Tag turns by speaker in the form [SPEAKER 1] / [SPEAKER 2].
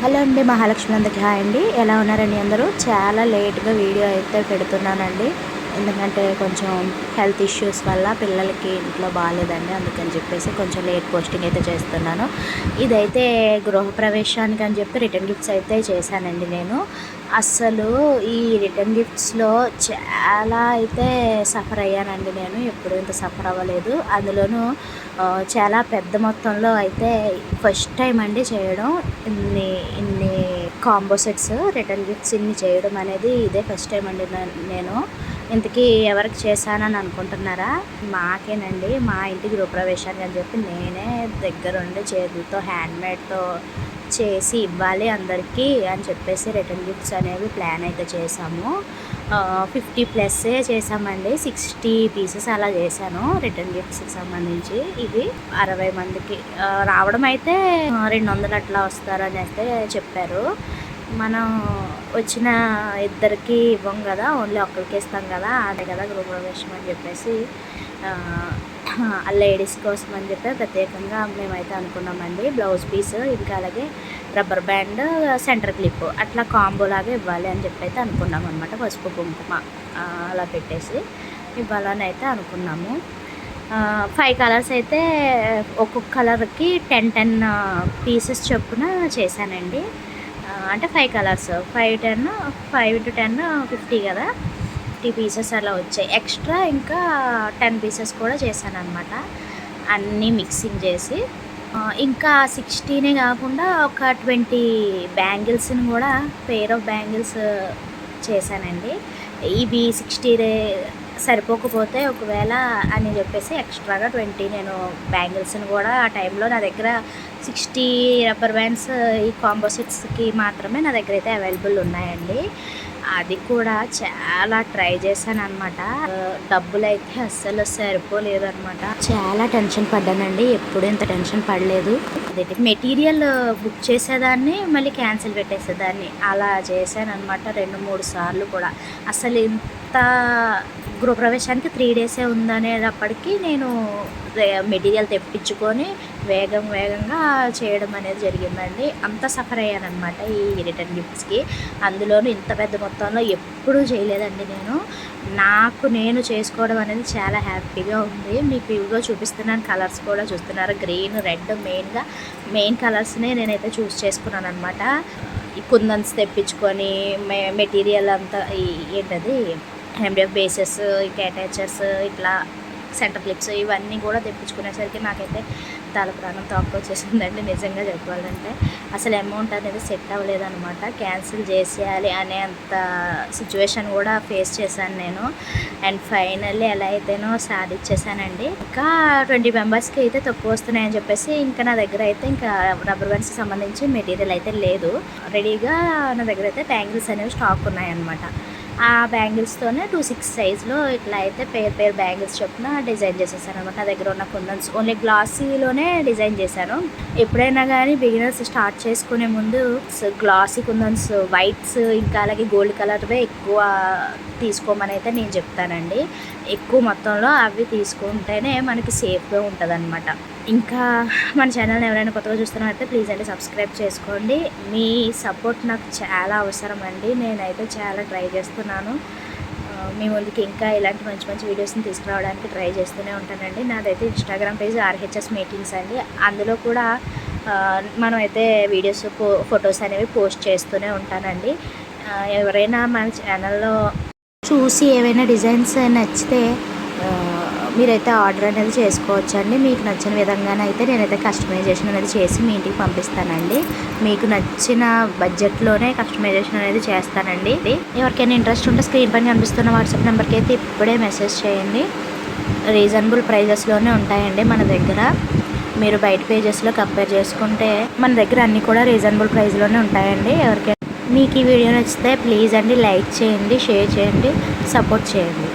[SPEAKER 1] Hello అండి, మహాలక్ష్మి అందరికి hi అండి. ఎలా ఉన్నారండి అందరూ? చాలా లేట్గా వీడియో అయితే పెడుతున్నానండి. ఎందుకంటే కొంచెం హెల్త్ ఇష్యూస్ వల్ల పిల్లలకి ఇంట్లో బాగాలేదండి. అందుకని చెప్పేసి కొంచెం లేట్ పోస్టింగ్ అయితే చేస్తున్నాను. ఇదైతే గృహప్రవేశానికి అని చెప్పి రిటర్న్ గిఫ్ట్స్ అయితే చేశానండి నేను. అస్సలు ఈ రిటర్న్ గిఫ్ట్స్లో చాలా అయితే సఫర్ అయ్యానండి నేను. ఎప్పుడు ఇంత సఫర్ అవ్వలేదు. అందులోనూ చాలా పెద్ద మొత్తంలో అయితే ఫస్ట్ టైం అండి చేయడం. ఇన్ని ఇన్ని కాంబో సెట్స్ రిటర్న్ గిఫ్ట్స్ ఇన్ని చేయడం అనేది ఇదే ఫస్ట్ టైం అండి నేను. ఇంతకీ ఎవరికి చేశానని అనుకుంటున్నారా? మాకేనండి. మా ఇంటి గృహప్రవేశానికి అని చెప్పి నేనే దగ్గరుండి చేతులతో హ్యాండ్మేడ్తో చేసి ఇవ్వాలి అందరికీ అని చెప్పేసి రిటర్న్ గిఫ్ట్స్ అనేవి ప్లాన్ అయితే చేసాము. 50+ చేసామండి. 60 పీసెస్ అలా చేశాను రిటర్న్ గిఫ్ట్స్కి సంబంధించి. ఇవి 60 మందికి రావడం అయితే 200 అట్లా వస్తారని అయితే చెప్పారు. మనం వచ్చిన ఇద్దరికి ఇవ్వం కదా, ఓన్లీ ఒక్కరికి ఇస్తాం కదా, అదే కదా గృహప్రవేశం అని చెప్పేసి లేడీస్ కోసం అని చెప్పి ప్రత్యేకంగా మేమైతే అనుకున్నామండి. బ్లౌజ్ పీస్ ఇంకా అలాగే రబ్బర్ బ్యాండ్, సెంటర్ క్లిప్ అట్లా కాంబోలాగా ఇవ్వాలి అని చెప్పి అయితే అనుకున్నాం అనమాట. పసుపు కుంకుమ అలా పెట్టేసి ఇవ్వాలని అయితే అనుకున్నాము. 5 కలర్స్ అయితే ఒక్కొక్క కలర్కి 10 పీసెస్ చొప్పున చేశానండి. అంటే 5 కలర్స్ 5 10 5 × 10 50 కదా, 50 పీసెస్ అలా వచ్చాయి. ఎక్స్ట్రా ఇంకా 10 పీసెస్ కూడా చేశాను అనమాట. అన్నీ మిక్సింగ్ చేసి ఇంకా 60నే కాకుండా ఒక 20 బ్యాంగిల్స్ని కూడా పెయిర్ ఆఫ్ బ్యాంగిల్స్ చేశానండి. ఇవి 60 సరిపోకపోతే ఒకవేళ అని చెప్పేసి ఎక్స్ట్రాగా 20 నేను బ్యాంగిల్స్ని కూడా ఆ టైంలో నా దగ్గర 60 రబ్బర్ బ్యాండ్స్ ఈ కాంబో సెట్స్కి మాత్రమే నా దగ్గర అయితే అవైలబుల్ ఉన్నాయండి. అది కూడా చాలా ట్రై చేశాను అనమాట. డబ్బులు అయితే అస్సలు సరిపోలేదు అనమాట. చాలా టెన్షన్ పడ్డానండి. ఎప్పుడు ఇంత టెన్షన్ పడలేదు. అదే మెటీరియల్ బుక్ చేసేదాన్ని మళ్ళీ క్యాన్సిల్ పెట్టేసేదాన్ని అలా చేశాను అనమాట 2-3 సార్లు కూడా. అసలు ఇంత గృహప్రవేశానికి 3 డేసే ఉందనేటప్పటికీ నేను మెటీరియల్ తెప్పించుకొని వేగంగా చేయడం అనేది జరిగిందండి. అంత సఫర్ అయ్యానమాట ఈ రిటర్న్ గిఫ్ట్స్కి. అందులోనూ ఇంత పెద్ద మొత్తంలో ఎప్పుడూ చేయలేదండి నేను. నేను చేసుకోవడం అనేది చాలా హ్యాపీగా ఉంది. మీకు ఇవిగో చూపిస్తున్నాను. కలర్స్ కూడా చూస్తున్నారు. గ్రీన్, రెడ్ మెయిన్ కలర్స్నే నేనైతే చూస్ చేసుకున్నాను అనమాట. ఈ కుందన్స్ తెప్పించుకొని మెటీరియల్ అంతా ఏంటది MDF బేసెస్, ఇంకా అటాచర్స్, ఇట్లా సెంటర్ క్లిప్స్ ఇవన్నీ కూడా తెప్పించుకునేసరికి నాకైతే తల ప్రాణం తోక్కొచ్చేసిందండి. నిజంగా చెప్పాలంటే అసలు అమౌంట్ అనేది సెట్ అవ్వలేదన్నమాట. క్యాన్సిల్ చేసేయాలి అనే అంత సిచ్యువేషన్ కూడా ఫేస్ చేశాను నేను. అండ్ ఫైనల్లీ ఎలా అయితేనో సాధించేసానండి. ఇంకా 20 మెంబర్స్కి అయితే తక్కువ వస్తున్నాయని చెప్పేసి ఇంకా నా దగ్గర అయితే ఇంకా రబ్బర్ బ్యాండ్స్కి సంబంధించి మెటీరియల్ అయితే లేదు. రెడీగా నా దగ్గర అయితే బ్యాంగిల్స్ అనేవి స్టాక్ ఉన్నాయన్నమాట. ఆ బ్యాంగిల్స్తోనే 2-6 సైజ్లో ఇట్లా అయితే పేర్ బ్యాంగిల్స్ చొప్పున డిజైన్ చేసేసాను అనమాట. నా దగ్గర ఉన్న కుందన్స్ ఓన్లీ గ్లాసీలోనే డిజైన్ చేశాను. ఎప్పుడైనా కానీ బిగినర్స్ స్టార్ట్ చేసుకునే ముందు గ్లాసీ కుందన్స్, వైట్స్ ఇంకా అలాగే గోల్డ్ కలర్వే ఎక్కువ తీసుకోమని అయితే నేను చెప్తానండి. ఎక్కువ మొత్తంలో అవి తీసుకుంటేనే మనకి సేఫ్గా ఉంటుంది అనమాట. ఇంకా మన ఛానల్ని ఎవరైనా కొత్తగా చూస్తున్నారైతే ప్లీజ్ అండి సబ్స్క్రైబ్ చేసుకోండి. మీ సపోర్ట్ నాకు చాలా అవసరం అండి. నేనైతే చాలా ట్రై చేస్తున్నాను. మీ ముందుకి ఇంకా ఇలాంటి మంచి వీడియోస్ని తీసుకురావడానికి ట్రై చేస్తూనే ఉంటానండి. నాదైతే ఇన్స్టాగ్రామ్ పేజ్ RHS మీటింగ్స్ అండి. అందులో కూడా మనం అయితే వీడియోస్ ఫొటోస్ అనేవి పోస్ట్ చేస్తూనే ఉంటానండి. ఎవరైనా మన ఛానల్లో చూసి ఏవైనా డిజైన్స్ నచ్చితే మీరైతే ఆర్డర్ అనేది చేసుకోవచ్చండి. మీకు నచ్చిన విధంగానైతే నేనైతే కస్టమైజేషన్ అనేది చేసి మీ ఇంటికి పంపిస్తానండి. మీకు నచ్చిన బడ్జెట్లోనే కస్టమైజేషన్ అనేది చేస్తానండి. ఎవరికైనా ఇంట్రెస్ట్ ఉంటే స్క్రీన్ పైన కనిపిస్తున్న వాట్సాప్ నెంబర్కి అయితే ఇప్పుడే మెసేజ్ చేయండి. రీజనబుల్ ప్రైజెస్లోనే ఉంటాయండి మన దగ్గర. మీరు బయట పేజెస్లో కంపేర్ చేసుకుంటే మన దగ్గర అన్నీ కూడా రీజనబుల్ ప్రైస్లోనే ఉంటాయండి. ఎవరికైనా మీకు ఈ వీడియో నచ్చితే ప్లీజ్ అండి లైక్ చేయండి, షేర్ చేయండి, సపోర్ట్ చేయండి.